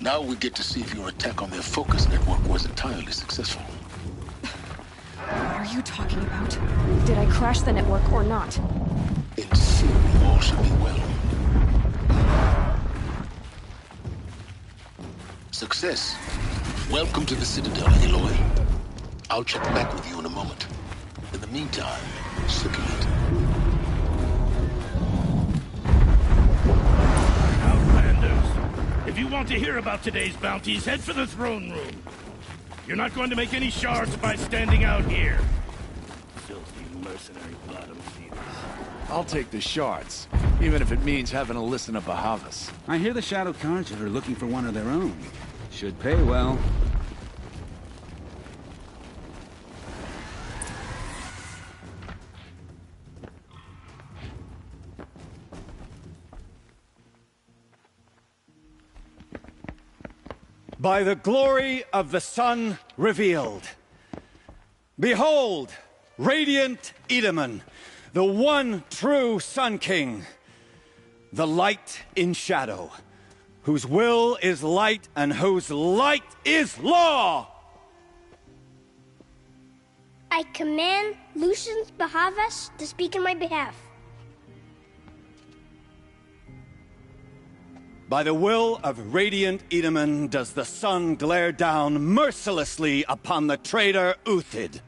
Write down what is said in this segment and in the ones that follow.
Now we get to see if your attack on their focus network was entirely successful. What are you talking about? Did I crash the network or not? In theory, all should be well. Success. Welcome to the Citadel, Aloy. I'll check back with you in a moment. In the meantime, circulate. Outlanders! If you want to hear about today's bounties, head for the throne room. You're not going to make any shards by standing out here. Filthy mercenary bottom feeders. I'll take the shards, even if it means having to listen to Bahavas. I hear the Shadow Cards are looking for one of their own. Should pay well. By the glory of the sun revealed. Behold, radiant Edaman, the one true Sun King, the light in shadow, whose will is light and whose light is law! I command Lucius Bahavas to speak in my behalf. By the will of radiant Edaman does the sun glare down mercilessly upon the traitor Uthid.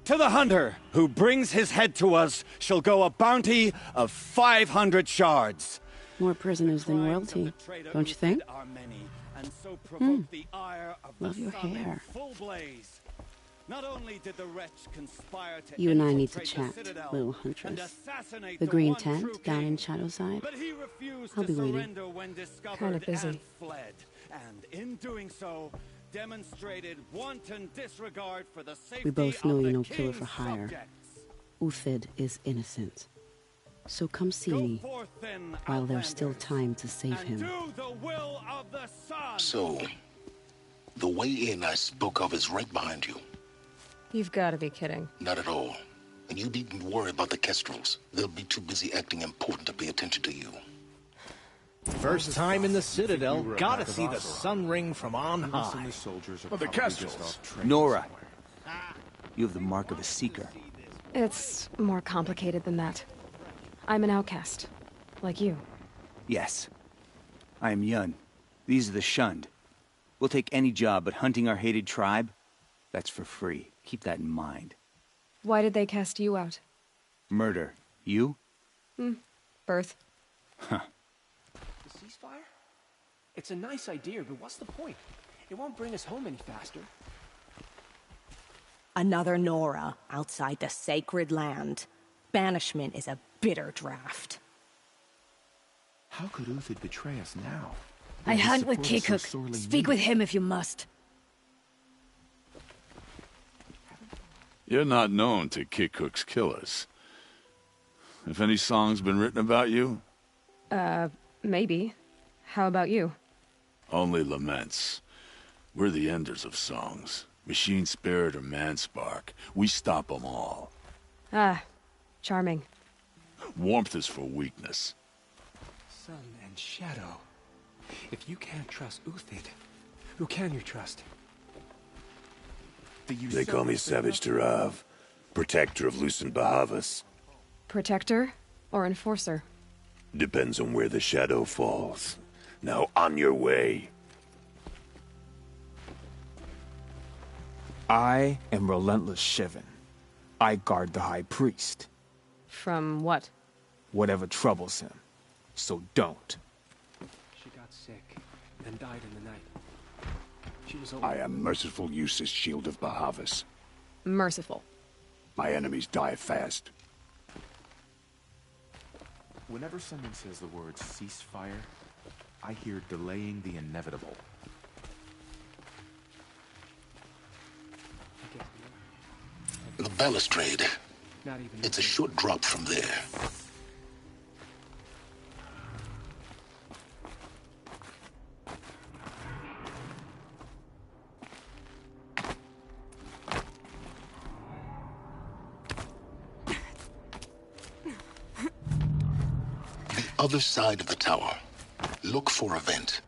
To the hunter who brings his head to us shall go a bounty of 500 shards. More prisoners than royalty, don't you think? Love your hair. Not only did the wretch conspire to You and I need to chat, little huntress. The green tent down in Shadowside. I'll be waiting. Kind of busy. And in doing so, demonstrated wanton disregard for the safety We both know of you're the no killer for king's hire. subjects. Uthid is innocent. So come see Go me, forth then, while there's still outlanders, time to save and him. do the will of the sun. So, the way in I spoke of is right behind you. You've got to be kidding. Not at all. And you needn't worry about the Kestrels. They'll be too busy acting important to pay attention to you. First time in the Citadel, gotta see the sun ring from on high. Well, the Kestrels. Nora, you have the mark of a seeker. It's more complicated than that. I'm an outcast, like you. Yes. I am Yun. These are the shunned. We'll take any job, but hunting our hated tribe, that's for free. Keep that in mind. Why did they cast you out? Murder. You? Birth. Huh. The ceasefire? It's a nice idea, but what's the point? It won't bring us home any faster. Another Nora outside the sacred land. Banishment is a bitter draft. How could Uthid betray us now? I hunt with Kikuk. Speak with him if you must. You're not known to Kikuk's killers. Have any songs been written about you? Maybe. How about you? Only laments. We're the enders of songs. Machine spirit or man spark. We stop them all. Ah, charming. Warmth is for weakness. Sun and shadow. If you can't trust Uthid, who can you trust? They call me Savage Tarav, protector of Lucent Bahavas. Protector or enforcer? Depends on where the shadow falls. Now on your way. I am Relentless Shivan. I guard the High Priest. From what? Whatever troubles him. So don't. She got sick, then died in the night. She was I am Merciful Eustace, Shield of Bahavas. Merciful. My enemies die fast. Whenever someone says the word ceasefire, I hear delaying the inevitable. The balustrade. It's a short drop from there. The other side of the tower. Look for a vent.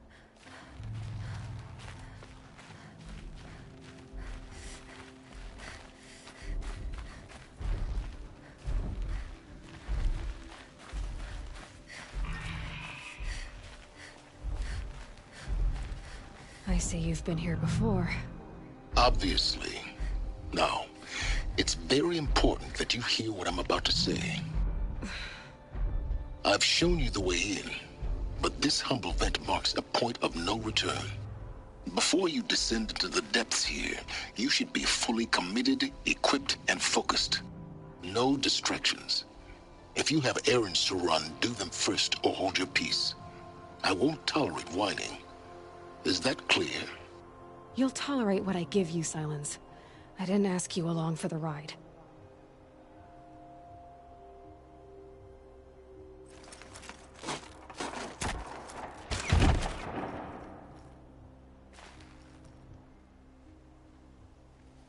I see you've been here before. Obviously. Now, it's very important that you hear what I'm about to say. I've shown you the way in, but this humble vent marks a point of no return. Before you descend into the depths here, you should be fully committed, equipped, and focused. No distractions. If you have errands to run, do them first or hold your peace. I won't tolerate whining. Is that clear? You'll tolerate what I give you, Silence. I didn't ask you along for the ride.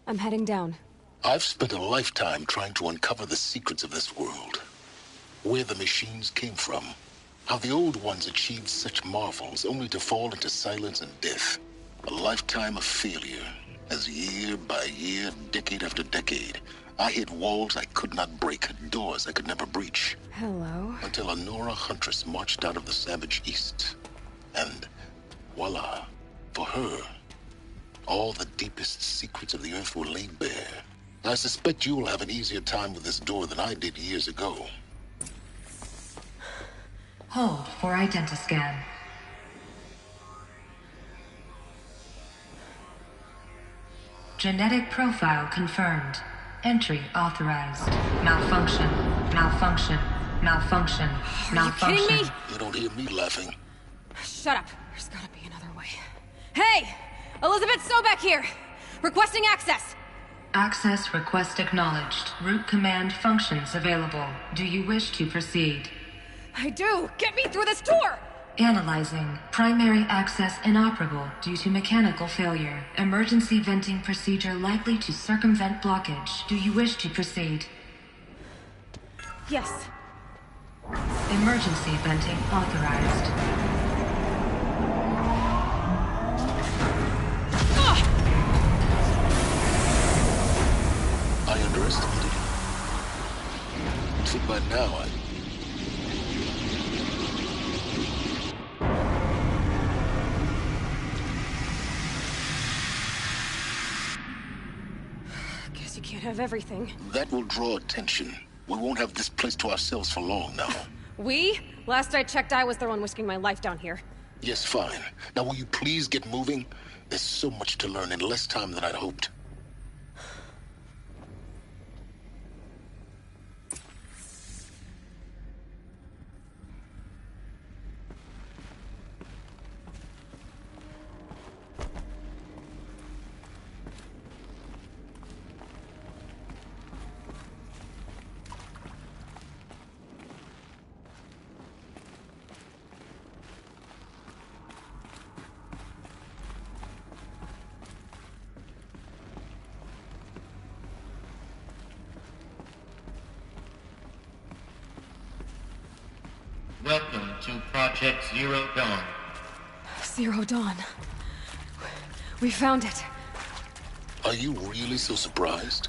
I'm heading down. I've spent a lifetime trying to uncover the secrets of this world. Where the machines came from. How the old ones achieved such marvels only to fall into silence and death. A lifetime of failure, as year by year, decade after decade, I hit walls I could not break, doors I could never breach. Hello? Until a Nora huntress marched out of the savage east. And voila, for her, all the deepest secrets of the earth were laid bare. I suspect you will have an easier time with this door than I did years ago. Hold for identiscan. Genetic profile confirmed. Entry authorized. Malfunction. Malfunction. Malfunction. Malfunction. Are you kidding me? You don't hear me laughing. Shut up. There's gotta be another way. Hey! Elizabeth Sobek here! Requesting access! Access request acknowledged. Root command functions available. Do you wish to proceed? I do! Get me through this door! Analyzing. Primary access inoperable due to mechanical failure. Emergency venting procedure likely to circumvent blockage. Do you wish to proceed? Yes. Emergency venting authorized. I underestimated you. I think by now Guess you can't have everything. that will draw attention. We won't have this place to ourselves for long now. We? Last I checked, I was the one risking my life down here. Yes, fine. Now will you please get moving? There's so much to learn in less time than I'd hoped. Welcome to Project Zero Dawn. Zero Dawn. We found it. Are you really so surprised?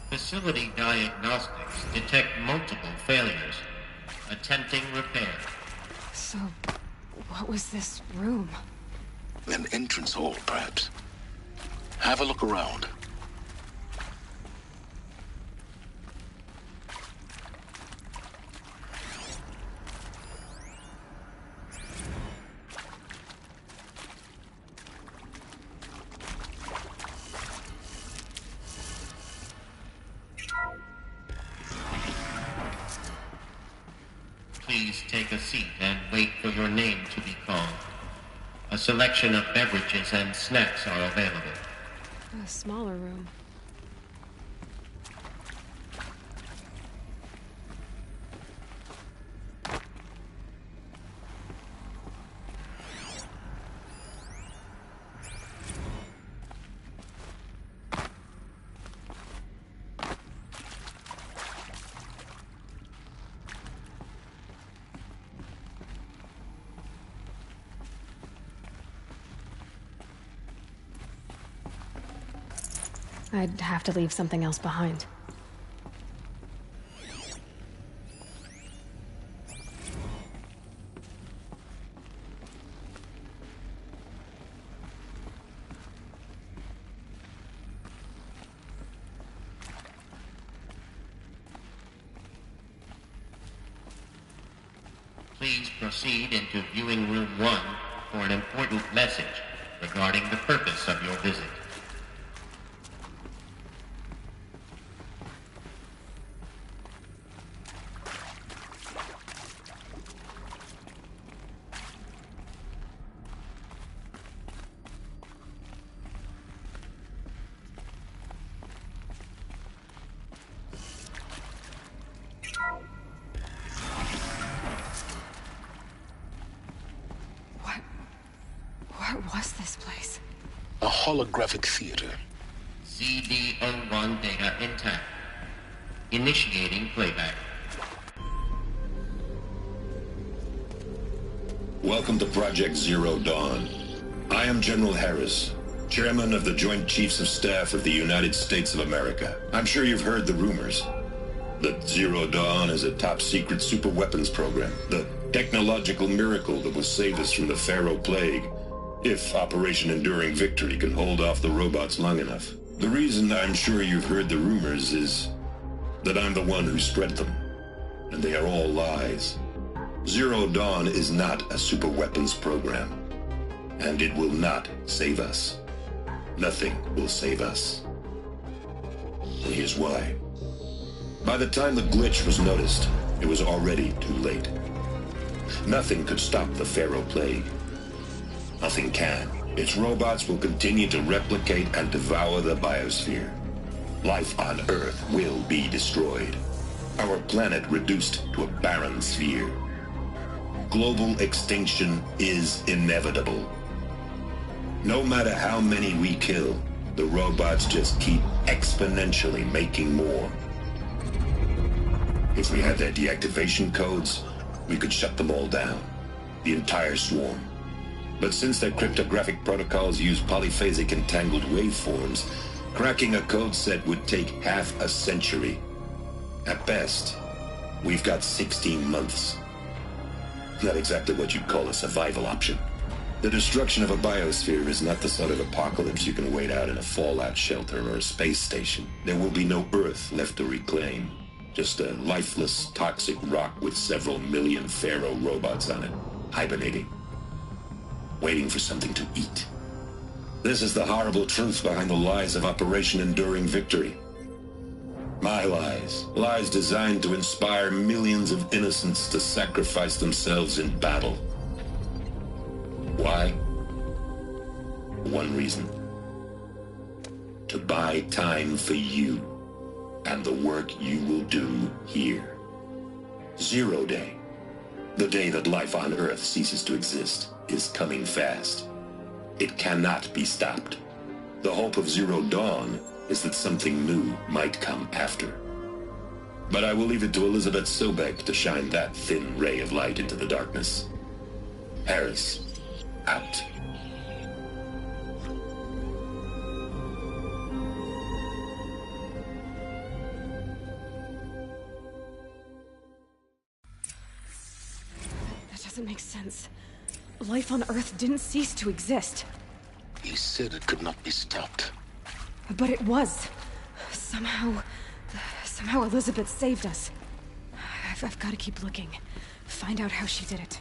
Facility diagnostics detect multiple failures. Attempting repair. So, what was this room? An entrance hall, perhaps. Have a look around. Please take a seat and wait for your name to be called. A selection of beverages and snacks are available. A smaller room. I'd have to leave something else behind. Please proceed into viewing room 1 for an important message regarding the purpose of your visit. What was this place? A holographic theater. CD01 data intact. Initiating playback. Welcome to Project Zero Dawn. I am General Harris, Chairman of the Joint Chiefs of Staff of the United States of America. I'm sure you've heard the rumors that Zero Dawn is a top-secret superweapons program, the technological miracle that will save us from the Pharaoh Plague, if Operation Enduring Victory can hold off the robots long enough. The reason I'm sure you've heard the rumors is that I'm the one who spread them, and they are all lies. Zero Dawn is not a superweapons program, and it will not save us. Nothing will save us. And here's why. By the time the glitch was noticed, it was already too late. Nothing could stop the Pharaoh Plague. Nothing can. Its robots will continue to replicate and devour the biosphere. Life on Earth will be destroyed. Our planet reduced to a barren sphere. Global extinction is inevitable. No matter how many we kill, the robots just keep exponentially making more. If we had their deactivation codes, we could shut them all down. The entire swarm. But since their cryptographic protocols use polyphasic entangled waveforms, cracking a code set would take half a century. At best, we've got 16 months. Not exactly what you'd call a survival option. The destruction of a biosphere is not the sort of apocalypse you can wait out in a fallout shelter or a space station. There will be no Earth left to reclaim. Just a lifeless, toxic rock with several million Pharaoh robots on it, hibernating. Waiting for something to eat. This is the horrible truth behind the lies of Operation Enduring Victory. My lies. Lies designed to inspire millions of innocents to sacrifice themselves in battle. Why? One reason. To buy time for you and the work you will do here. Zero Day. The day that life on Earth ceases to exist is coming fast. It cannot be stopped. The hope of Zero Dawn is that something new might come after. But I will leave it to Elizabeth Sobek to shine that thin ray of light into the darkness. Harris, out. That doesn't make sense. Life on Earth didn't cease to exist. He said it could not be stopped. But it was. Somehow Elizabeth saved us. I've got to keep looking. Find out how she did it.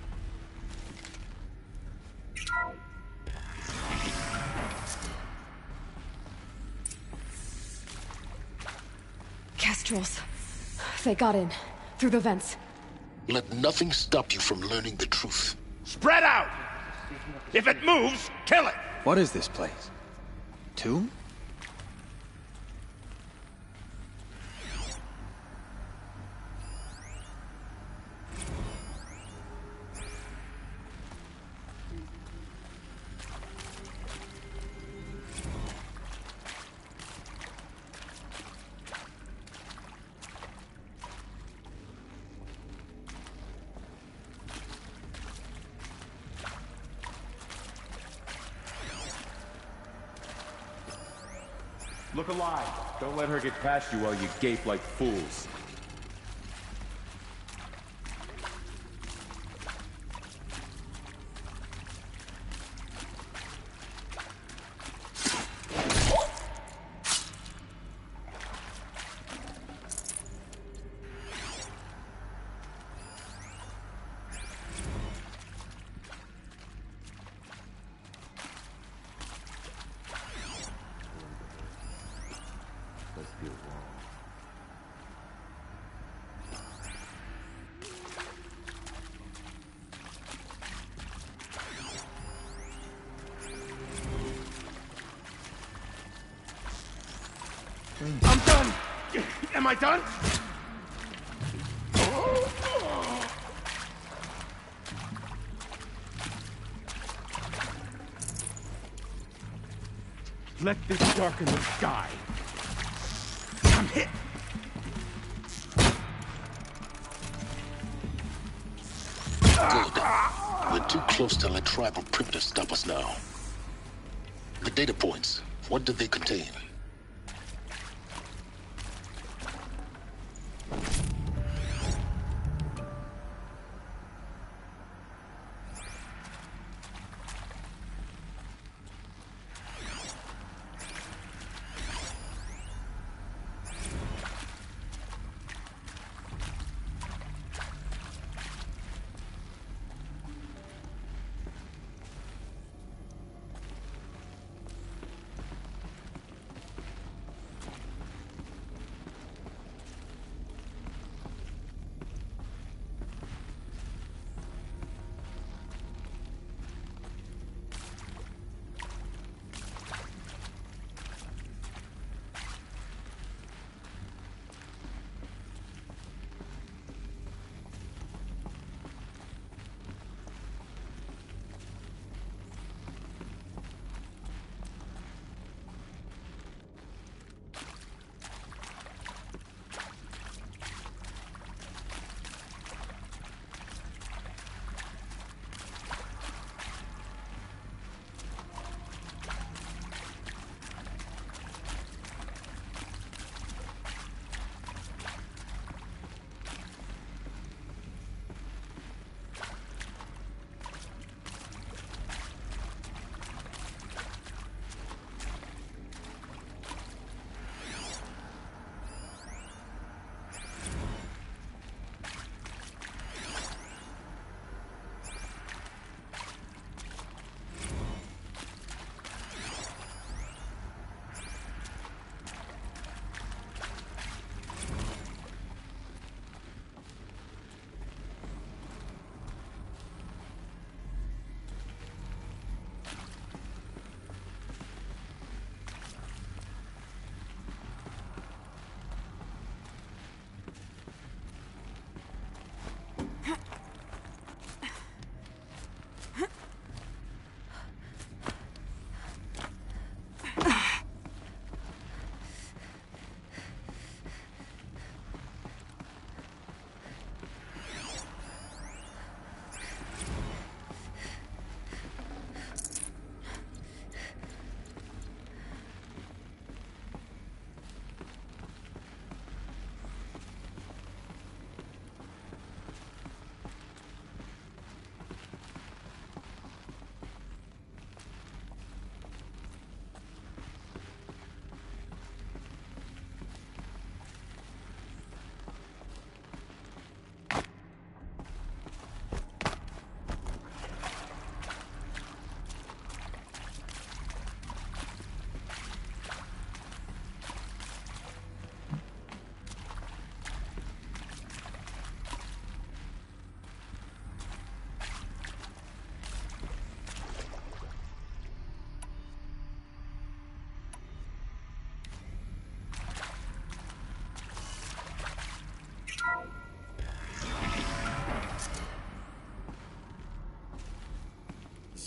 Kestrels. They got in. Through the vents. Let nothing stop you from learning the truth. Spread out! If it moves, kill it! What is this place? Tomb? Look alive. Don't let her get past you while you gape like fools. I'm done! Am I done? Let this darken the sky. I'm hit! Good. We're too close to let tribal primitives stop us now. The data points, what do they contain?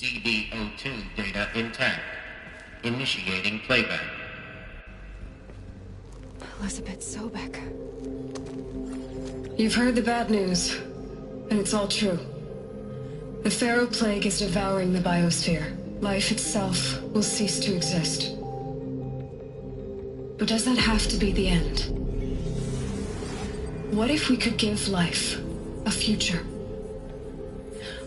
CD02 data intact. Initiating playback. Elizabeth Sobek. You've heard the bad news, and it's all true. The Pharaoh Plague is devouring the biosphere. Life itself will cease to exist. But does that have to be the end? What if we could give life a future?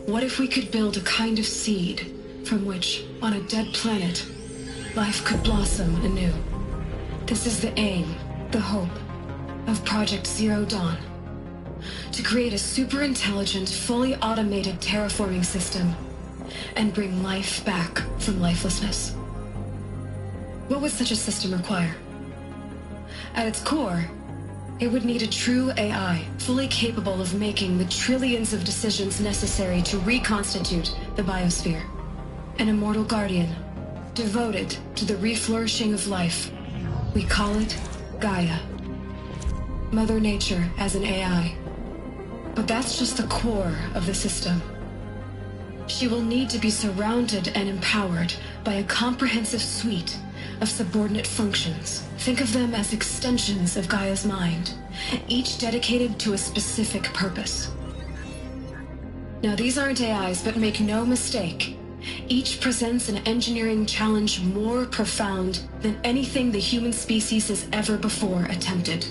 What if we could build a kind of seed from which, on a dead planet, life could blossom anew? This is the aim, the hope, of Project Zero Dawn. To create a super-intelligent, fully automated terraforming system and bring life back from lifelessness. What would such a system require? At its core, it would need a true AI, fully capable of making the trillions of decisions necessary to reconstitute the biosphere. An immortal guardian, devoted to the reflourishing of life. We call it Gaia. Mother Nature as an AI. But that's just the core of the system. She will need to be surrounded and empowered by a comprehensive suite of subordinate functions. Think of them as extensions of Gaia's mind, each dedicated to a specific purpose. Now, these aren't AIs, but make no mistake, each presents an engineering challenge more profound than anything the human species has ever before attempted.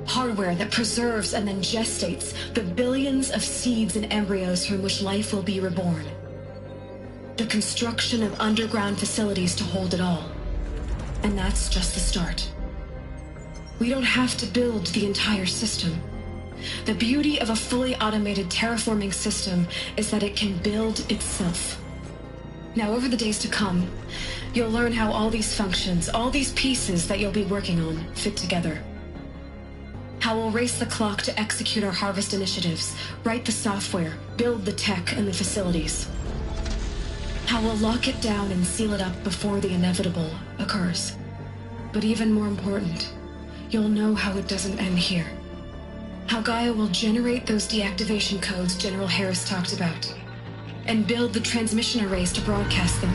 Hardware that preserves and then gestates the billions of seeds and embryos from which life will be reborn. The construction of underground facilities to hold it all. And that's just the start. We don't have to build the entire system. The beauty of a fully automated terraforming system is that it can build itself. Now, over the days to come, you'll learn how all these functions, all these pieces that you'll be working on, fit together. How we'll race the clock to execute our harvest initiatives, write the software, build the tech and the facilities. How we'll lock it down and seal it up before the inevitable occurs. But even more important, you'll know how it doesn't end here. How Gaia will generate those deactivation codes General Harris talked about, and build the transmission arrays to broadcast them,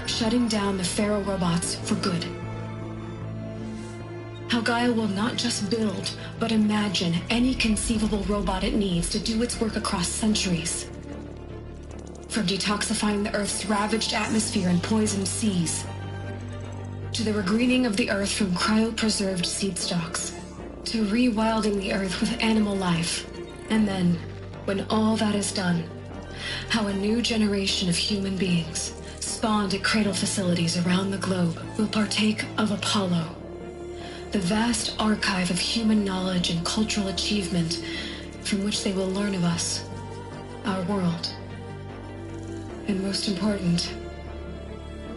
shutting down the Pharaoh robots for good. How Gaia will not just build, but imagine any conceivable robot it needs to do its work across centuries. From detoxifying the Earth's ravaged atmosphere and poisoned seas, to the regreening of the Earth from cryopreserved seed stalks, to rewilding the Earth with animal life. And then, when all that is done, how a new generation of human beings, spawned at cradle facilities around the globe, will partake of Apollo, the vast archive of human knowledge and cultural achievement from which they will learn of us, our world. And most important,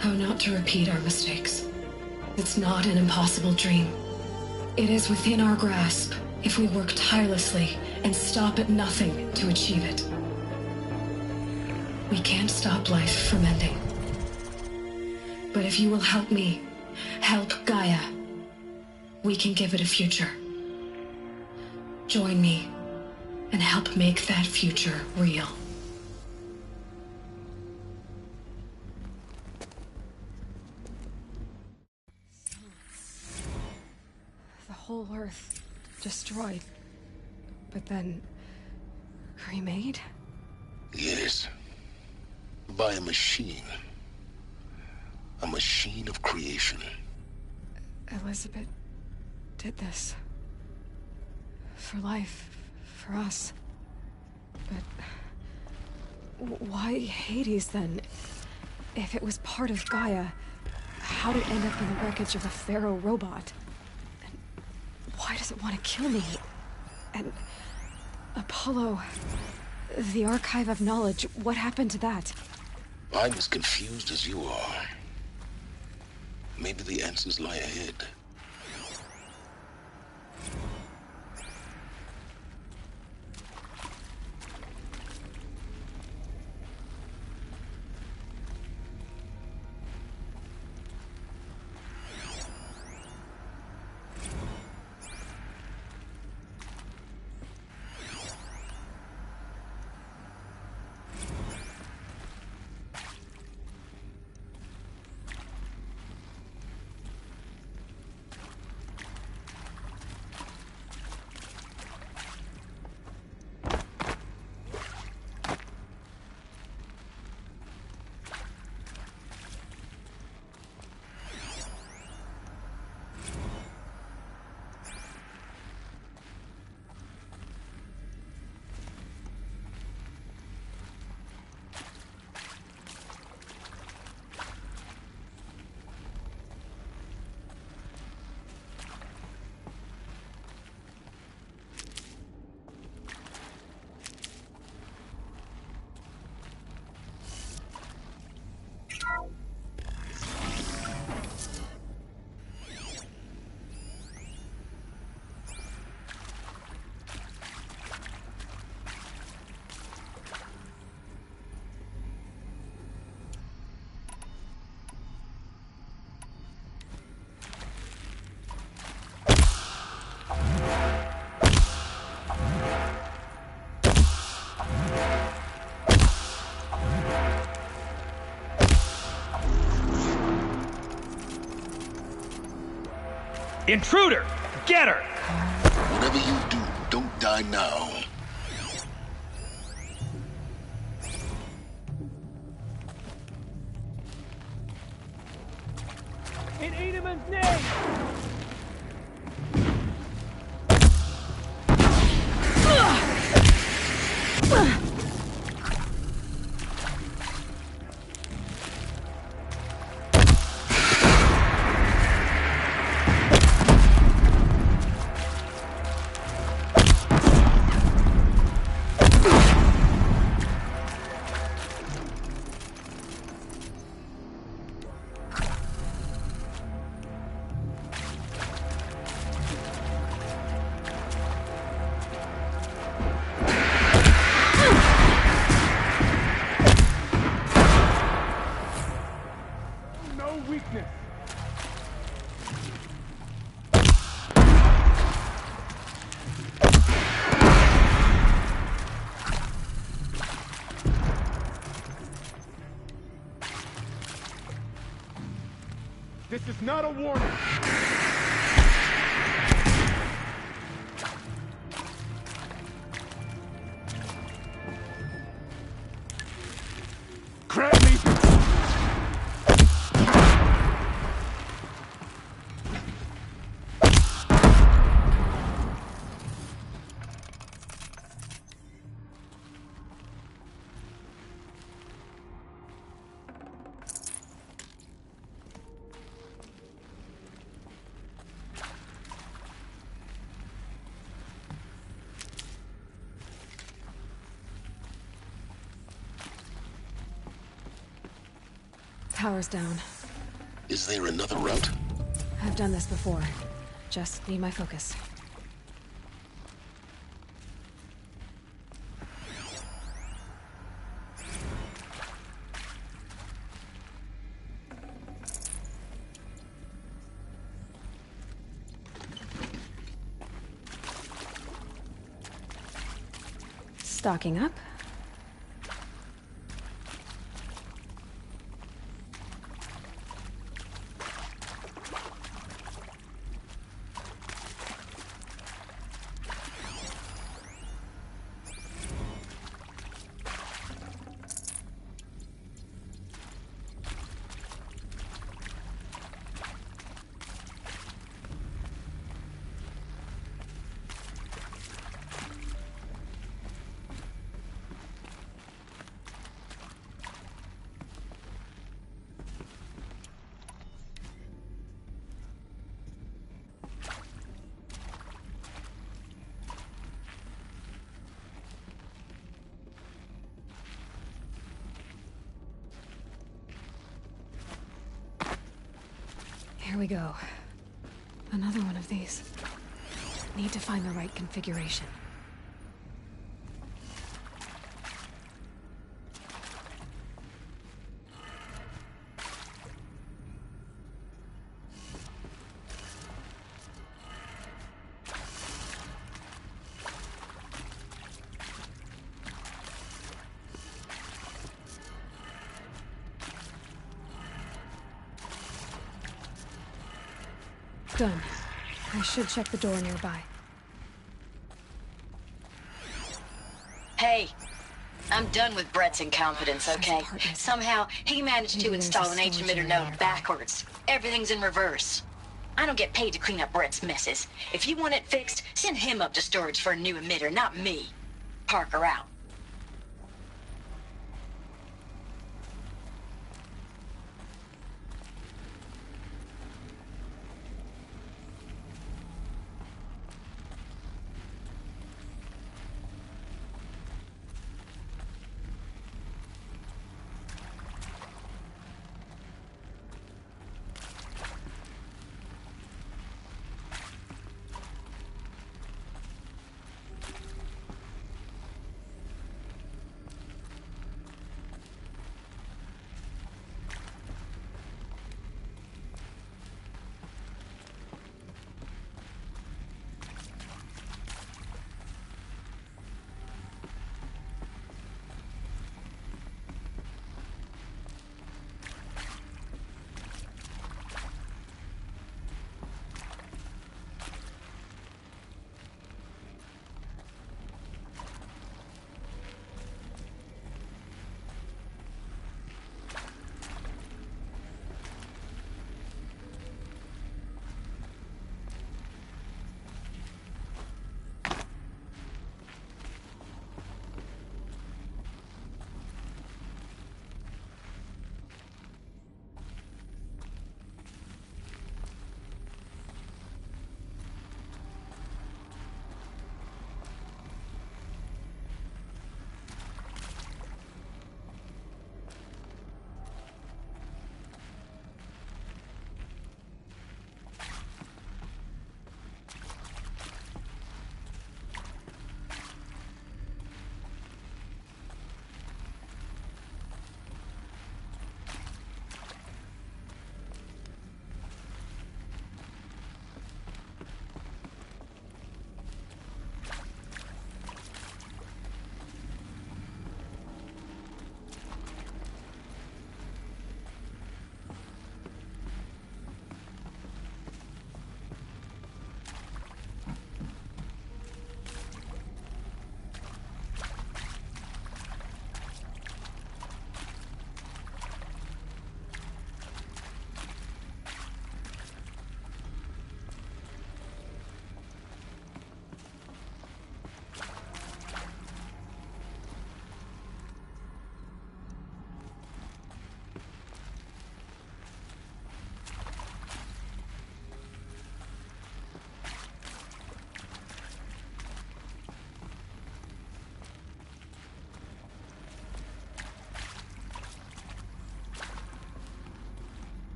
how not to repeat our mistakes. It's not an impossible dream. It is within our grasp if we work tirelessly and stop at nothing to achieve it. We can't stop life from ending. But if you will help me, help Gaia, we can give it a future. Join me and help make that future real. The whole Earth destroyed, but then remade? Yes. By a machine. A machine of creation. Elizabeth did this. For life, for us. But why Hades then? If it was part of Gaia, how did it end up in the wreckage of a Pharaoh robot? And why does it want to kill me? And Apollo, the archive of knowledge, what happened to that? I'm as confused as you are. Maybe the answers lie ahead. Intruder! Get her! Whatever you do, don't die now. In Edelman's name! Weakness. This is not a warning. Grab me. Power's down. Is there another route? I've done this before. Just need my focus. Stocking up. Here we go. Another one of these. Need to find the right configuration. Done. I should check the door nearby. Hey, I'm done with Brett's incompetence, okay? Somehow, he managed to install an H-emitter node backwards. Everything's in reverse. I don't get paid to clean up Brett's messes. If you want it fixed, send him up to storage for a new emitter, not me. Parker out.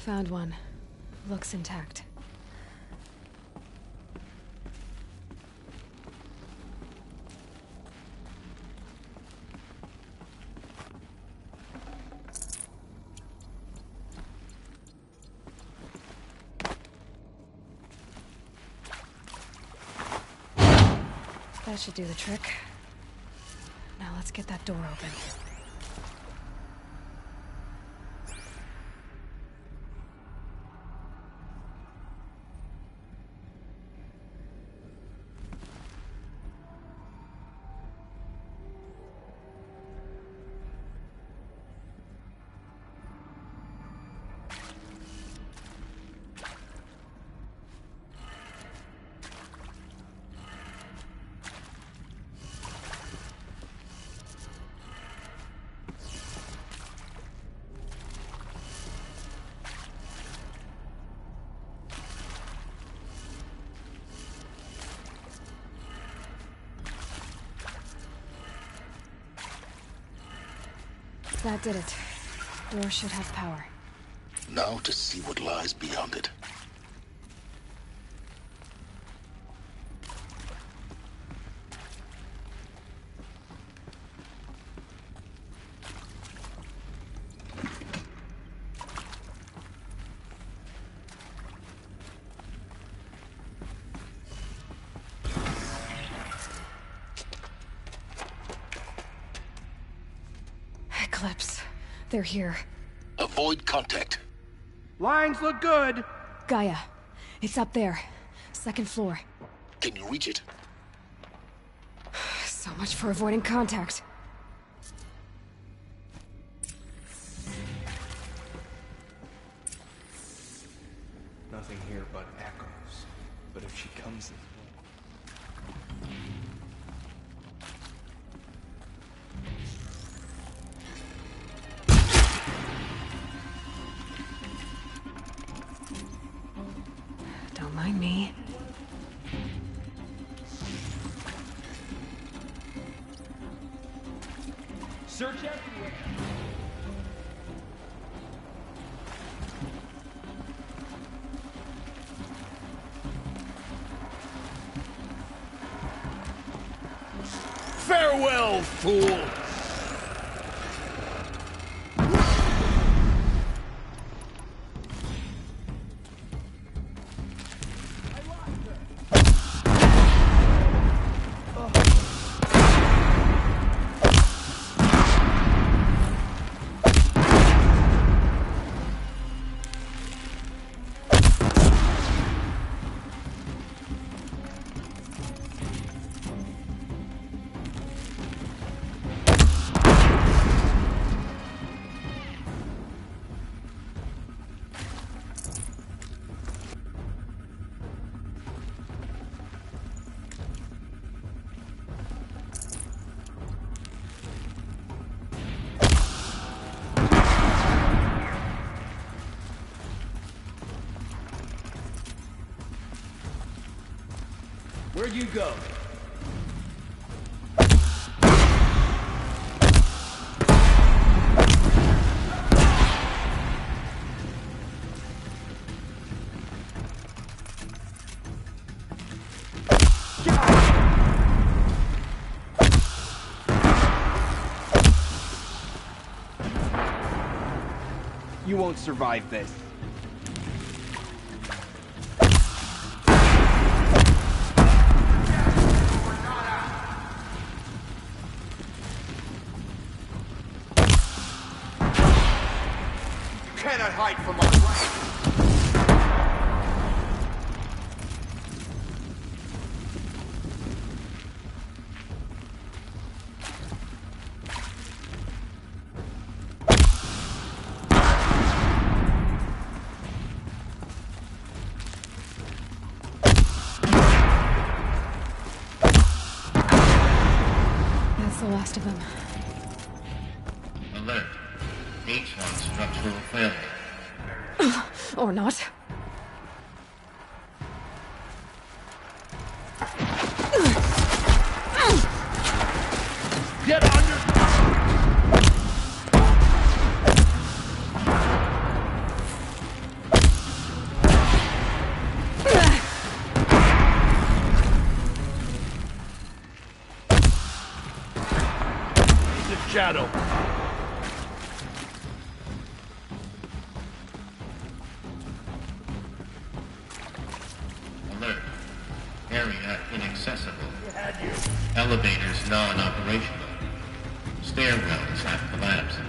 Found one. Looks intact. That should do the trick. Now let's get that door open. That did it. Door should have power. Now to see what lies beyond it. Eclipse. They're here. Avoid contact. Lines look good. Gaia. It's up there. Second floor. Can you reach it? So much for avoiding contact. Nothing here but echoes. But if she comes this way... Don't mind me. Search everywhere. Farewell, fool! Where'd you go? You won't survive this. Cannot hide from our wrath. That's the last of them. Alert. H1 structural failure. Or not. Get under! shadow. Alert. Area inaccessible. Elevators non-operational. Stairwells have collapsed.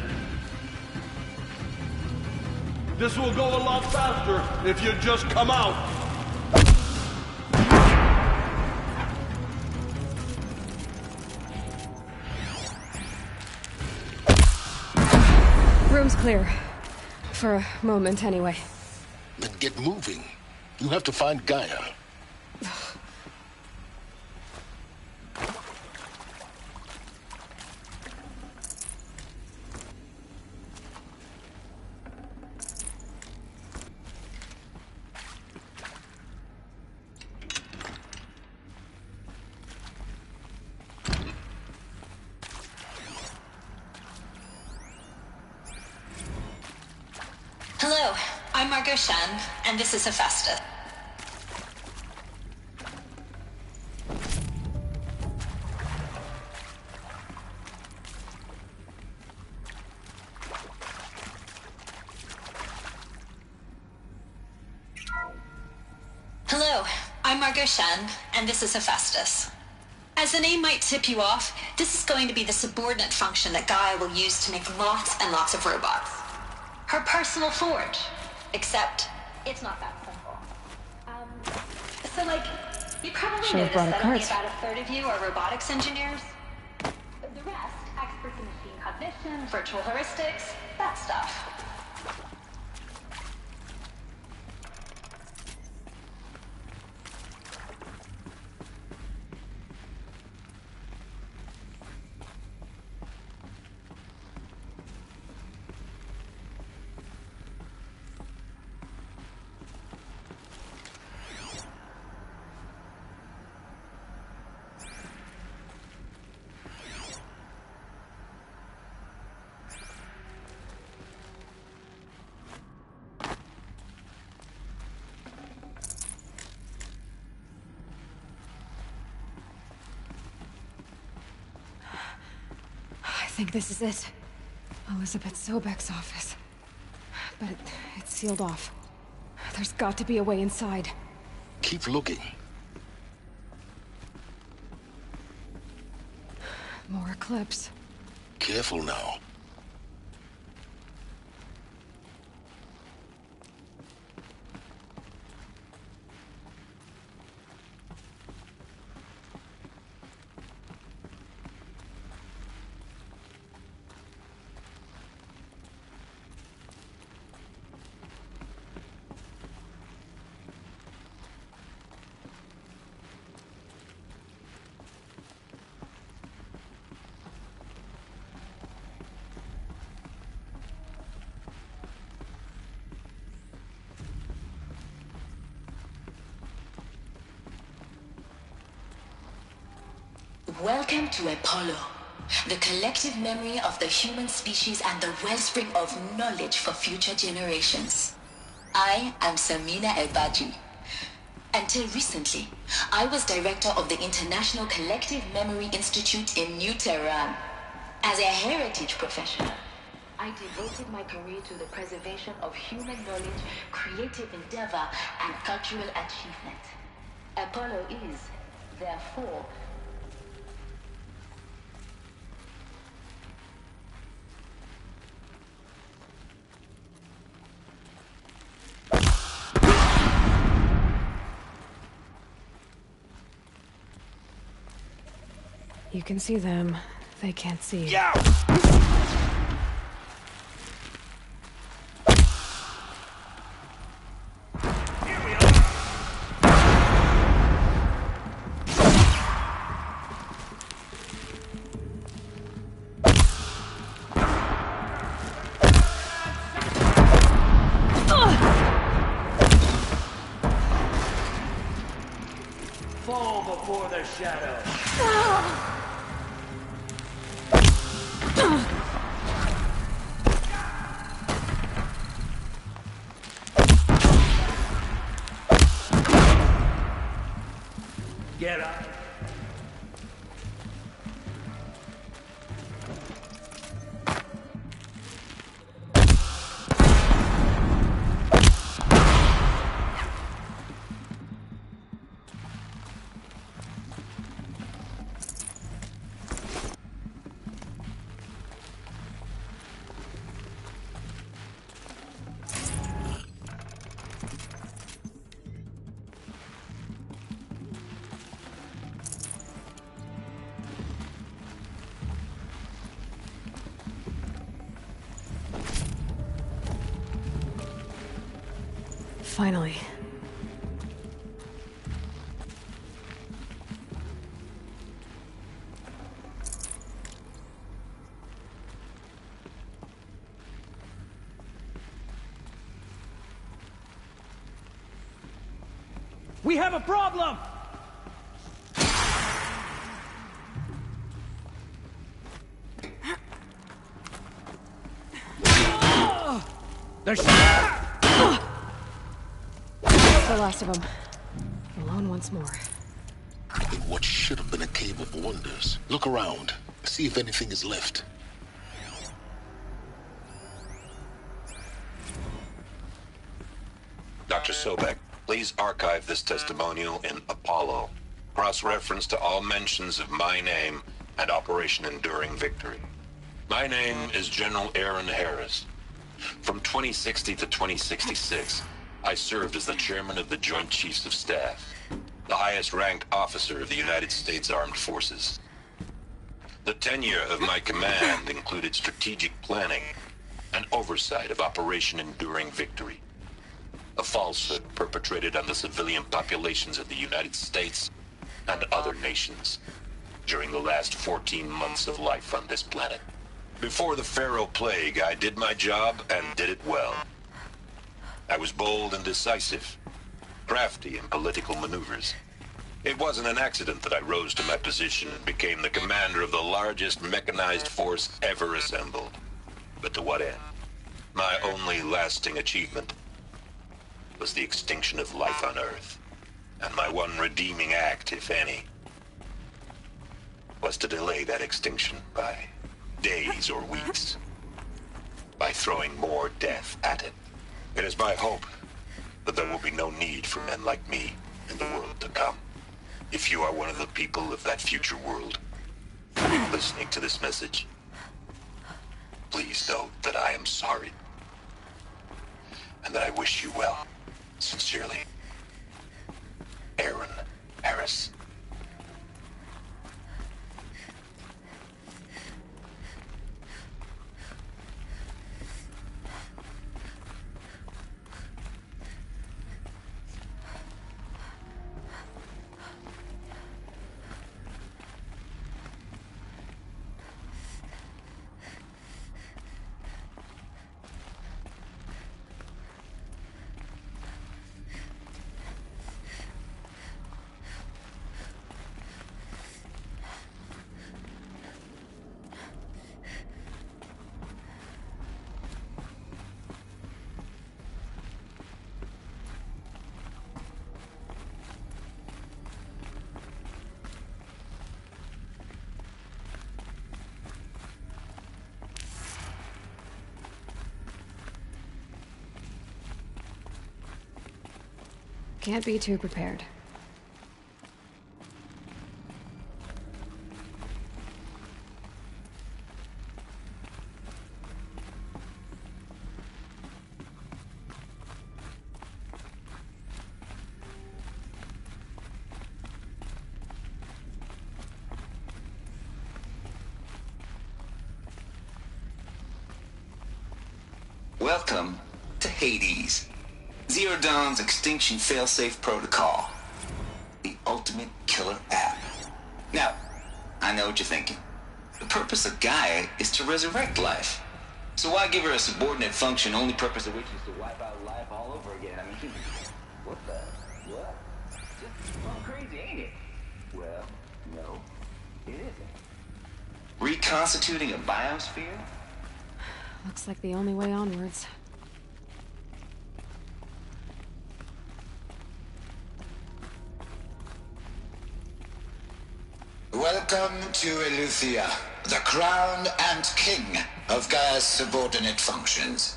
This will go a lot faster if you just come out. Room's clear. For a moment, anyway. Then get moving. You have to find Gaia. Hello, I'm Margot Shan, and this is Hephaestus. Hello, I'm Margot Shan, and this is Hephaestus. As the name might tip you off, this is going to be the subordinate function that Gaia will use to make lots and lots of robots. Her personal forge. Except, it's not that simple. So like, you probably noticed that only about a third of you are robotics engineers. The rest, experts in machine cognition, virtual heuristics, that stuff. I think this is it. Elizabeth Sobek's office. But it's sealed off. There's got to be a way inside. Keep looking. More eclipse. Careful now. Welcome to Apollo, the collective memory of the human species and the wellspring of knowledge for future generations. I am Samina Elbaji. Until recently, I was director of the International Collective Memory Institute in New Tehran. As a heritage professional, I devoted my career to the preservation of human knowledge, creative endeavor, and cultural achievement. Apollo is, therefore, You can see them. They can't see. Yeah! Fall before the shadow. Get up. Finally. We have a problem! There's the last of them. Alone once more. In what should have been a cave of wonders. Look around. See if anything is left. Dr. Sobek, please archive this testimonial in Apollo. Cross-reference to all mentions of my name and Operation Enduring Victory. My name is General Aaron Harris. From 2060 to 2066, I served as the chairman of the Joint Chiefs of Staff, the highest-ranked officer of the United States Armed Forces. The tenure of my command included strategic planning and oversight of Operation Enduring Victory, a falsehood perpetrated on the civilian populations of the United States and other nations during the last 14 months of life on this planet. Before the Pharaoh Plague, I did my job and did it well. I was bold and decisive, crafty in political maneuvers. It wasn't an accident that I rose to my position and became the commander of the largest mechanized force ever assembled. But to what end? My only lasting achievement was the extinction of life on Earth. And my one redeeming act, if any, was to delay that extinction by days or weeks, by throwing more death at it. It is my hope that there will be no need for men like me in the world to come. If you are one of the people of that future world listening to this message, please note that I am sorry and that I wish you well. Sincerely, Aaron Harris. Can't be too prepared. Welcome to Hades. Zero Dawn's extinction failsafe protocol. The ultimate killer app. Now, I know what you're thinking. The purpose of Gaia is to resurrect life. So why give her a subordinate function, only purpose of which is to wipe out life all over again? I mean, what the? What? Just crazy, ain't it? Well, no, it isn't. Reconstituting a biosphere? Looks like the only way onwards. Welcome to Eleuthia, the crown and king of Gaia's subordinate functions.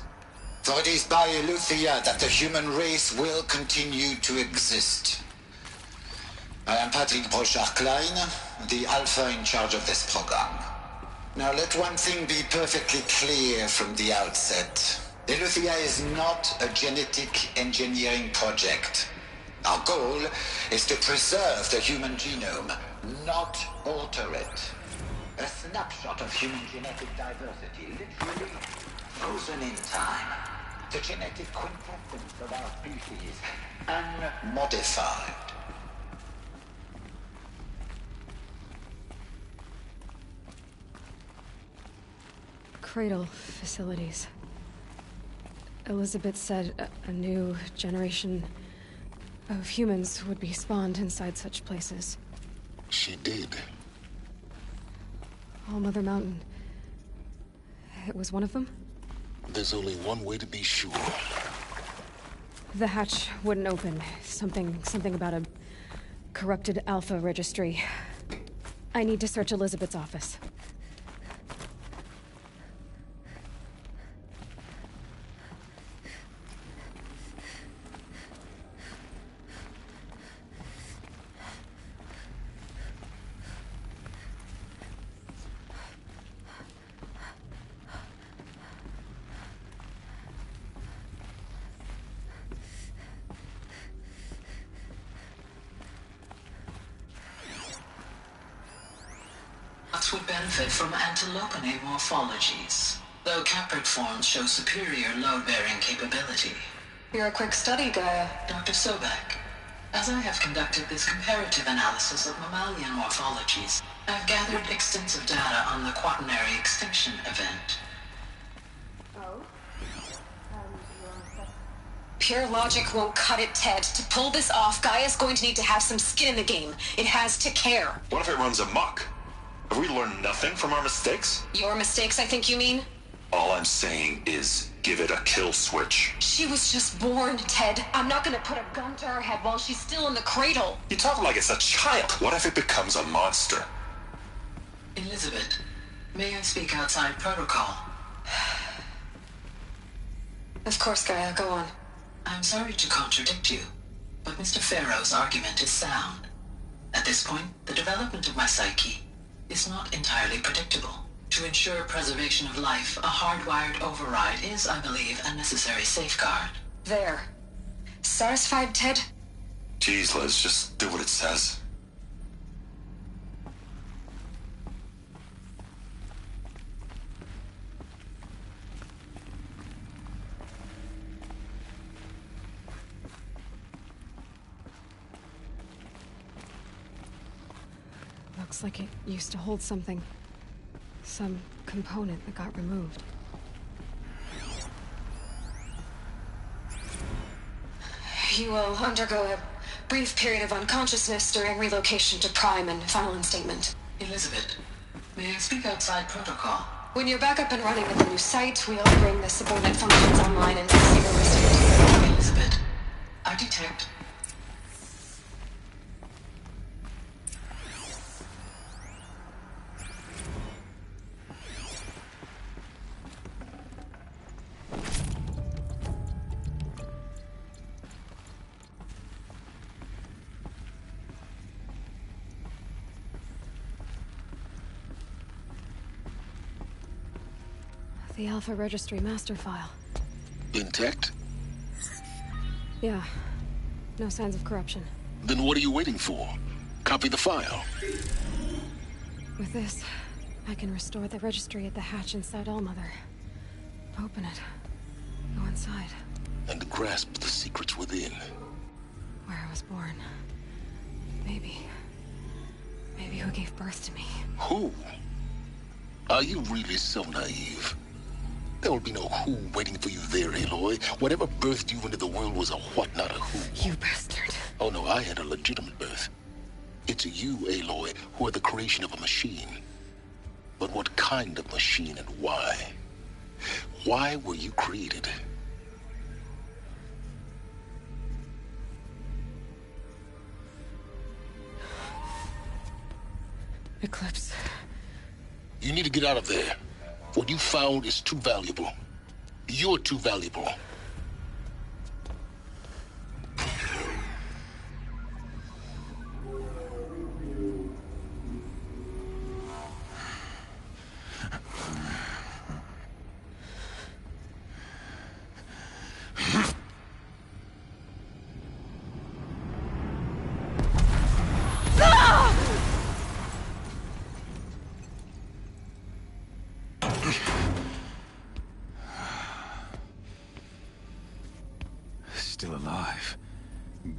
For it is by Eleuthia that the human race will continue to exist. I am Patrick Brochard-Klein, the Alpha in charge of this program. Now let one thing be perfectly clear from the outset. Eleuthia is not a genetic engineering project. Our goal is to preserve the human genome, not alter it. A snapshot of human genetic diversity, literally frozen in time. the genetic quintessence of our species, unmodified. Cradle facilities. Elizabeth said a new generation of humans would be spawned inside such places. She did. All Mother Mountain. It was one of them? There's only one way to be sure. The hatch wouldn't open. Something about a corrupted Alpha registry. I need to search Elizabeth's office. Would benefit from antilopinae morphologies, though caprid forms show superior load-bearing capability. You're a quick study, Gaia. Dr. Sobek, as I have conducted this comparative analysis of mammalian morphologies, I've gathered extensive data on the quaternary extinction event. Pure logic won't cut it, Ted. To pull this off, Gaia's going to need to have some skin in the game. It has to care. What if it runs amok? Have we learned nothing from our mistakes? Your mistakes, I think you mean? All I'm saying is, give it a kill switch. She was just born, Ted. I'm not gonna put a gun to her head while she's still in the cradle. You talk like it's a child. What if it becomes a monster? Elizabeth, may I speak outside protocol? Of course, Gaia, go on. I'm sorry to contradict you, but Mr. Farrow's argument is sound. At this point, the development of my psyche is not entirely predictable. To ensure preservation of life, a hardwired override is, I believe, a necessary safeguard. There. Satisfied, Ted? Jeez, Liz, just do what it says. Looks like it used to hold something. Some component that got removed. You will undergo a brief period of unconsciousness during relocation to Prime and final instatement. Elizabeth, may I speak outside protocol? When you're back up and running at the new site, we'll bring the subordinate functions online and see the list. Elizabeth, I detect... The Alpha Registry master file. Intact? Yeah. No signs of corruption. Then what are you waiting for? Copy the file. With this, I can restore the registry at the hatch inside Allmother. Open it. Go inside. And grasp the secrets within. Where I was born. Maybe who gave birth to me. Who? Are you really so naive? There will be no who waiting for you there, Aloy. Whatever birthed you into the world was a what, not a who. You bastard. Oh no, I had a legitimate birth. It's you, Aloy, who are the creation of a machine. But what kind of machine and why? Why were you created? Eclipse. You need to get out of there. What you found is too valuable. You're too valuable.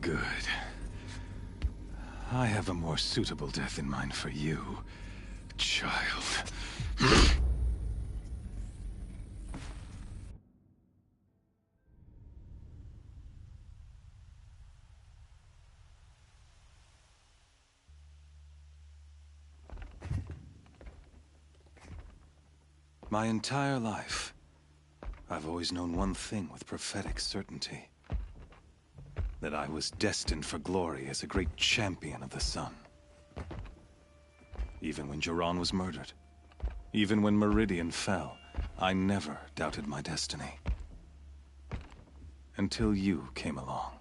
Good. I have a more suitable death in mind for you, child. My entire life, I've always known one thing with prophetic certainty. That I was destined for glory as a great champion of the sun. Even when Jiran was murdered, even when Meridian fell, I never doubted my destiny. Until you came along.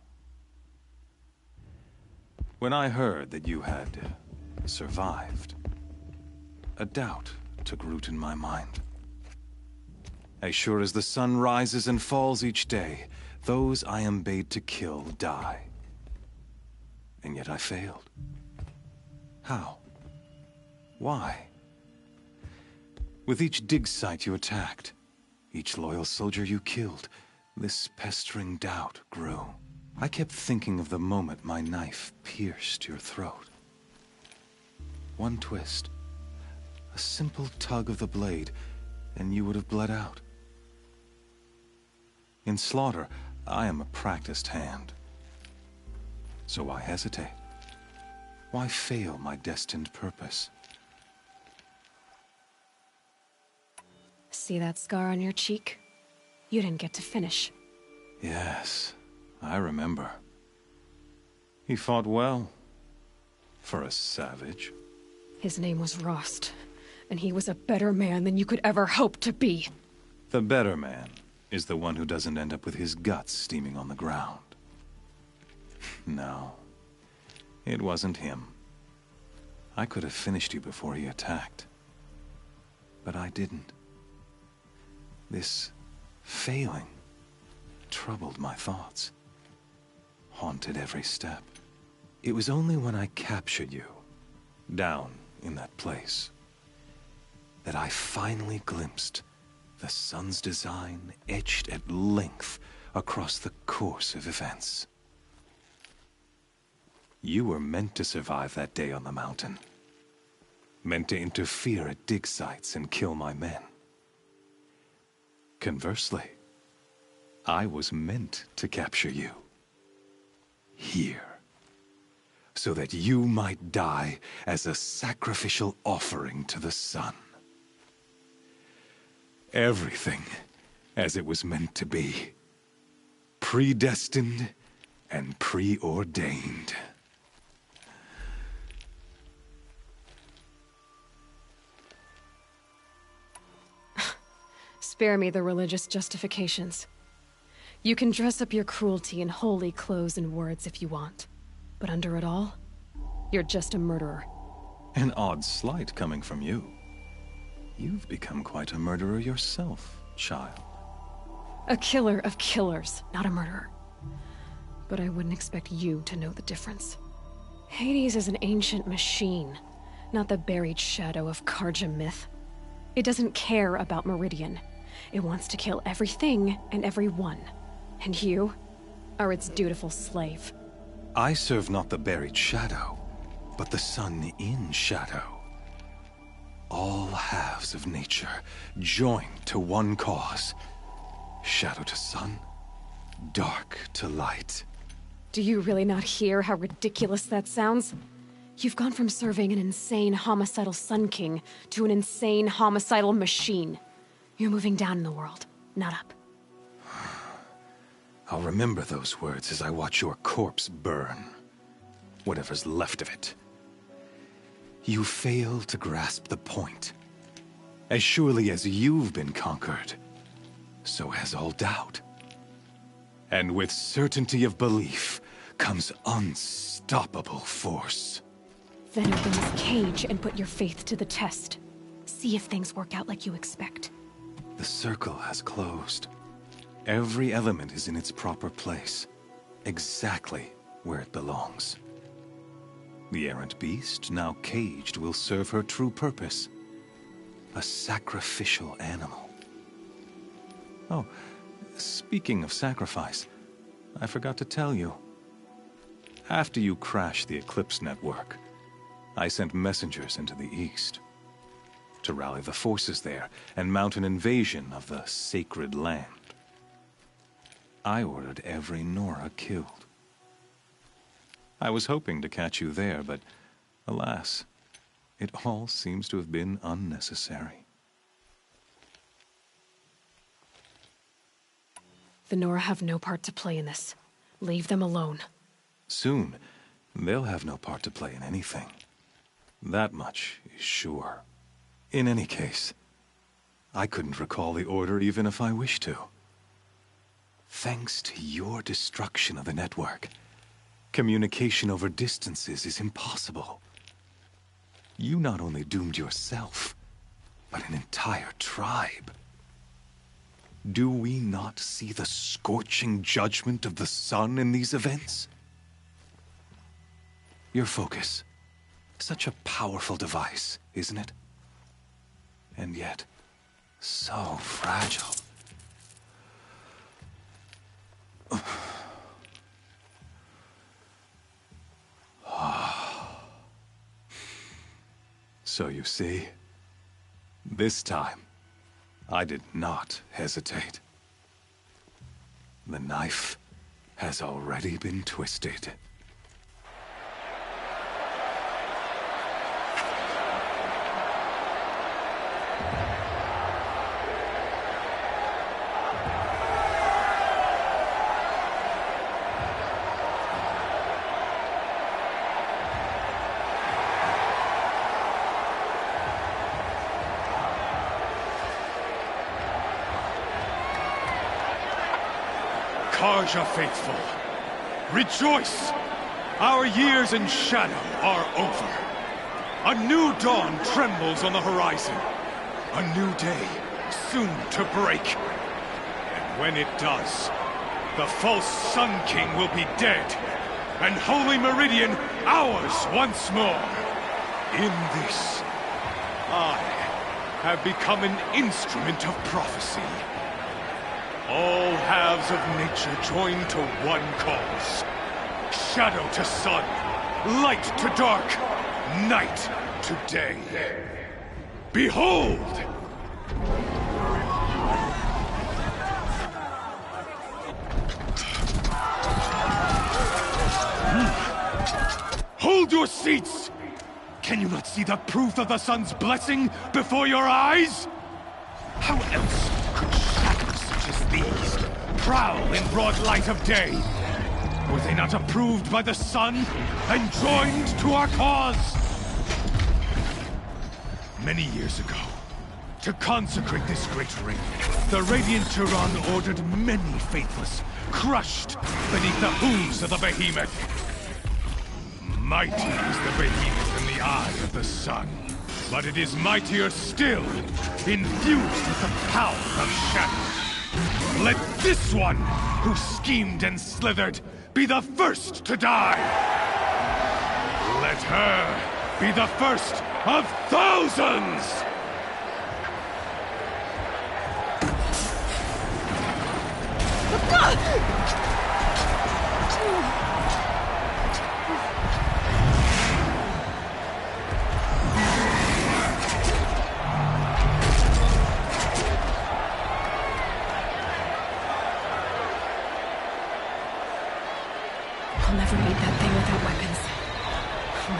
When I heard that you had survived, a doubt took root in my mind. As sure as the sun rises and falls each day, those I am bade to kill die. And yet I failed. How? Why? With each dig site you attacked, each loyal soldier you killed, this pestering doubt grew. I kept thinking of the moment my knife pierced your throat. One twist, a simple tug of the blade, and you would have bled out. In slaughter, I am a practiced hand. So why hesitate? Why fail my destined purpose? See that scar on your cheek? You didn't get to finish. Yes, I remember. He fought well. For a savage. His name was Rost, and he was a better man than you could ever hope to be. The better man is the one who doesn't end up with his guts steaming on the ground. No, it wasn't him. I could have finished you before he attacked. But I didn't. This failing troubled my thoughts, haunted every step. It was only when I captured you, down in that place, that I finally glimpsed the sun's design etched at length across the course of events. You were meant to survive that day on the mountain. Meant to interfere at dig sites and kill my men. Conversely, I was meant to capture you. Here. So that you might die as a sacrificial offering to the sun. Everything as it was meant to be. Predestined and preordained. Spare me the religious justifications. You can dress up your cruelty in holy clothes and words if you want. But under it all, you're just a murderer. An odd slight coming from you. You've become quite a murderer yourself, child. A killer of killers, not a murderer. But I wouldn't expect you to know the difference. Hades is an ancient machine, not the buried shadow of Karja myth. It doesn't care about Meridian. It wants to kill everything and everyone. And you are its dutiful slave. I serve not the buried shadow, but the sun in shadow. All halves of nature joined to one cause. Shadow to sun, dark to light. Do you really not hear how ridiculous that sounds? You've gone from serving an insane homicidal Sun King to an insane homicidal machine. You're moving down in the world, not up. I'll remember those words as I watch your corpse burn. Whatever's left of it. You fail to grasp the point. As surely as you've been conquered, so has all doubt. And with certainty of belief comes unstoppable force. Then open this cage and put your faith to the test. See if things work out like you expect. The circle has closed. Every element is in its proper place, exactly where it belongs. The errant beast, now caged, will serve her true purpose. A sacrificial animal. Oh, speaking of sacrifice, I forgot to tell you. After you crashed the Eclipse network, I sent messengers into the east to rally the forces there and mount an invasion of the sacred land. I ordered every Nora killed. I was hoping to catch you there, but alas, it all seems to have been unnecessary. The Nora have no part to play in this. Leave them alone. Soon, they'll have no part to play in anything. That much is sure. In any case, I couldn't recall the order even if I wished to. Thanks to your destruction of the network, communication over distances is impossible. You not only doomed yourself, but an entire tribe. Do we not see the scorching judgment of the sun in these events? Your focus. Such a powerful device, isn't it? And yet, so fragile. So you see, this time, I did not hesitate. The knife has already been twisted. Karja faithful, rejoice! Our years in shadow are over. A new dawn trembles on the horizon. A new day soon to break. And when it does, the false Sun King will be dead, and Holy Meridian ours once more. In this, I have become an instrument of prophecy. All halves of nature join to one cause. Shadow to sun, light to dark, night to day. Behold! Hold your seats! Can you not see the proof of the sun's blessing before your eyes? How else could shadows such as these prowl in broad light of day? Were they not approved by the sun and joined to our cause? Many years ago, to consecrate this great ring, the Radiant Turan ordered many faithless, crushed beneath the hooves of the behemoth. Mighty is the behemoth in the eye of the sun, but it is mightier still, infused with the power of shadow. Let this one, who schemed and slithered, be the first to die! Let her be the first of thousands!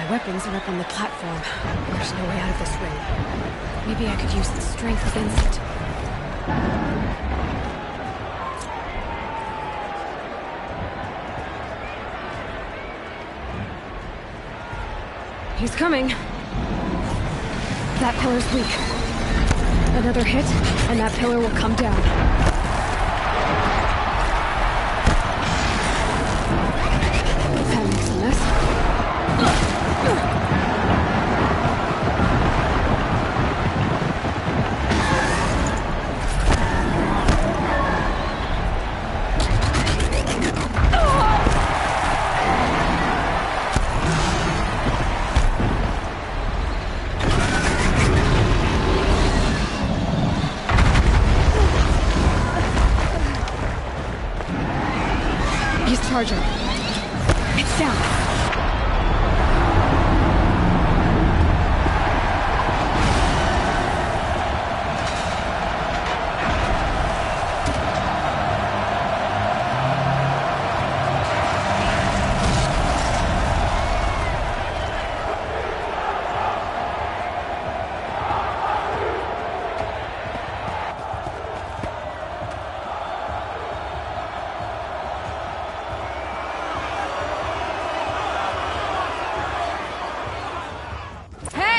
Weapons are up on the platform. There's no way out of this ring. Maybe I could use the strength against it. He's coming. That pillar's weak. Another hit, and that pillar will come down. That makes a mess. Charger. It's down.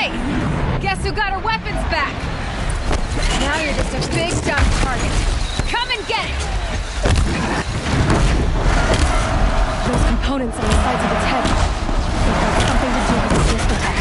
Hey! Guess who got her weapons back? Now you're just a big dumb target. Come and get it! Those components on the sides of its head. They've got something to do with its wrist attack.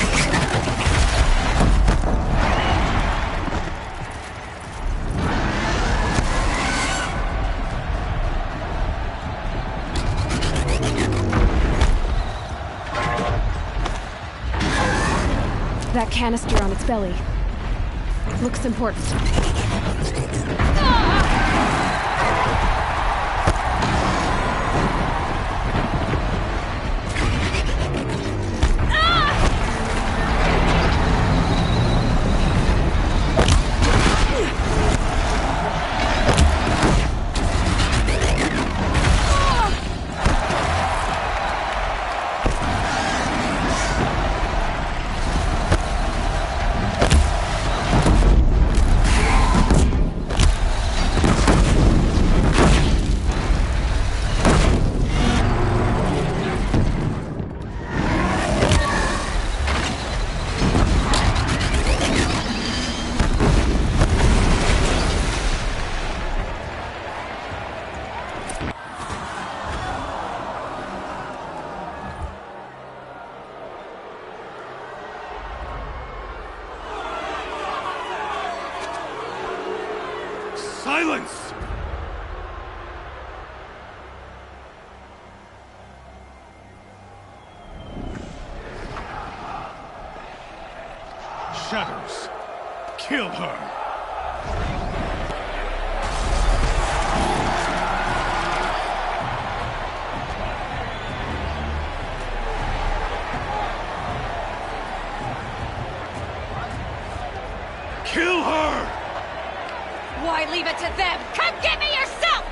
That canister on its belly. Looks important. Silence! Shadows. Kill her! Kill her! Why leave it to them? Come get me yourself!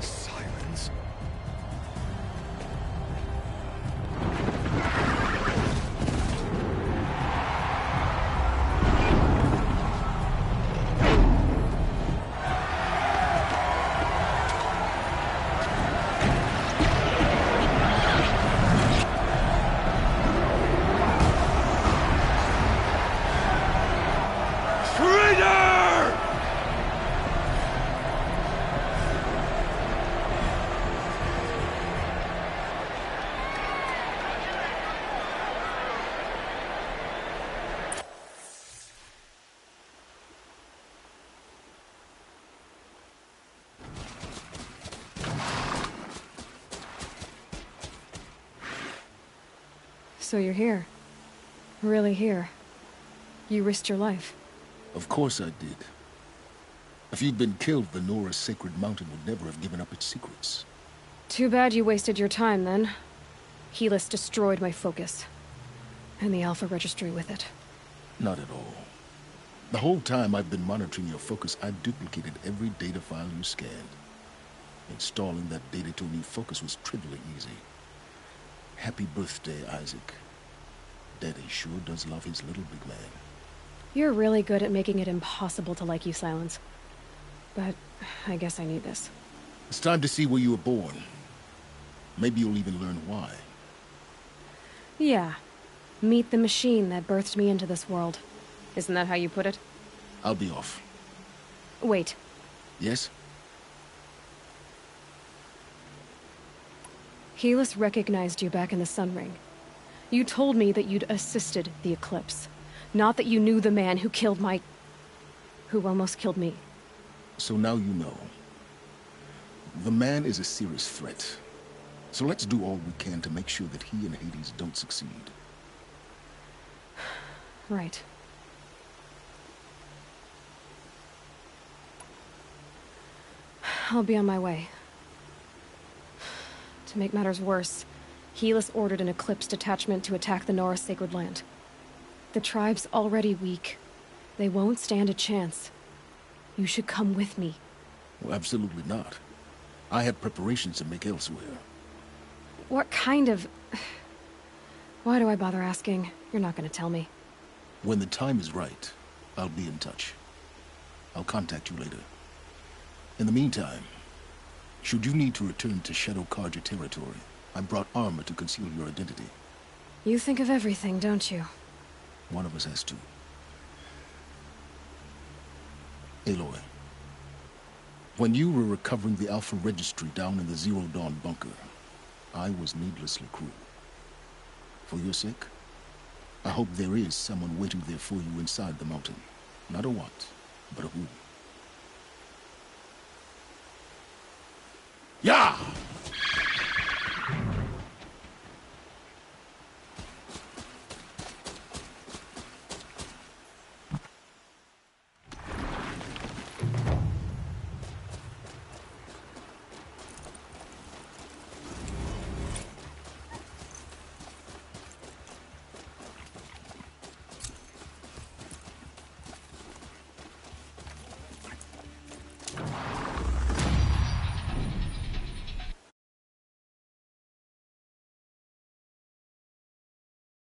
Silence? Traitor! So you're here. Really here. You risked your life. Of course I did. If you'd been killed, the Nora's sacred mountain would never have given up its secrets. Too bad you wasted your time, then. Helis destroyed my focus. And the Alpha Registry with it. Not at all. The whole time I've been monitoring your focus, I've duplicated every data file you scanned. Installing that data to a new focus was trivially easy. Happy birthday, Isaac. Daddy sure does love his little big man. You're really good at making it impossible to like you, Silence. But I guess I need this. It's time to see where you were born. Maybe you'll even learn why. Yeah. Meet the machine that birthed me into this world. Isn't that how you put it? I'll be off. Wait. Yes? Helis recognized you back in the Sun Ring. You told me that you'd assisted the Eclipse. Not that you knew the man who killed who almost killed me. So now you know. The man is a serious threat. So let's do all we can to make sure that he and Hades don't succeed. Right. I'll be on my way. To make matters worse, Helis ordered an Eclipse detachment to attack the Nora Sacred Land. The tribe's already weak. They won't stand a chance. You should come with me. Well, absolutely not. I have preparations to make elsewhere. What kind of... Why do I bother asking? You're not gonna tell me. When the time is right, I'll be in touch. I'll contact you later. In the meantime, should you need to return to Shadow Carja territory, I brought armor to conceal your identity. You think of everything, don't you? One of us has to. Aloy, when you were recovering the Alpha Registry down in the Zero Dawn bunker, I was needlessly cruel. For your sake, I hope there is someone waiting there for you inside the mountain. Not a what, but a who. Yeah!